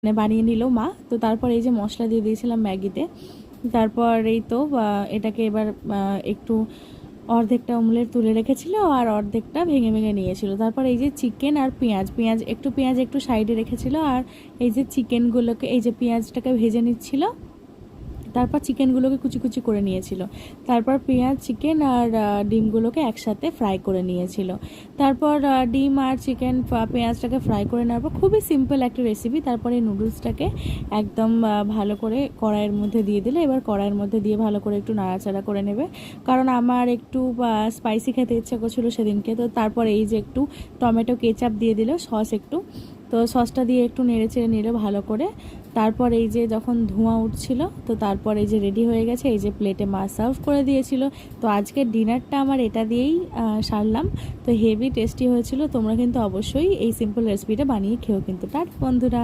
মানে বানিয়ে নিল মা। তো তারপর এই যে মশলা দিয়ে দিয়েছিলাম ম্যাগিতে। তারপর এই তো এটাকে এবার একটু অর্ধেকটা অমলেট তুলে রেখেছিল আর অর্ধেকটা ভেঙে ভেঙে নিয়েছিল। তারপর এই যে চিকেন আর পেঁয়াজ একটু সাইডে রেখেছিল, আর এই যে চিকেনগুলোকে, এই যে পেঁয়াজটাকে ভেজে নিচ্ছিল, তারপর চিকেনগুলোকে কুচি কুচি করে নিয়েছিল। তারপর পেঁয়াজ, চিকেন আর ডিমগুলোকে একসাথে ফ্রাই করে নিয়েছিল। তারপর ডিম আর চিকেন পেঁয়াজটাকে ফ্রাই করে নেওয়ার পর, খুবই সিম্পল একটা রেসিপি। তারপরে এই নুডলসটাকে একদম ভালো করে কড়াইয়ের মধ্যে দিয়ে দিলে, এবার কড়াইয়ের মধ্যে দিয়ে ভালো করে একটু নাড়াচাড়া করে নেবে, কারণ আমার একটু স্পাইসি খেতে ইচ্ছা করছিলো সেদিনকে। তো তারপর এই যে একটু টমেটো কেচাপ দিয়ে দিল, সস একটু, তো সসটা দিয়ে একটু নেড়ে চেড়ে নিল ভালো করে। তারপর এই যে যখন ধোঁয়া উঠছিল, তো তারপর এই যে রেডি হয়ে গেছে, এই যে প্লেটে মা সার্ভ করে দিয়েছিল। তো আজকের ডিনারটা আমার এটা দিয়েই সারলাম। তো হেভি টেস্টি হয়েছিল। তোমরা কিন্তু অবশ্যই এই সিম্পল রেসিপিটা বানিয়ে খেও কিন্তু। বন্ধুরা।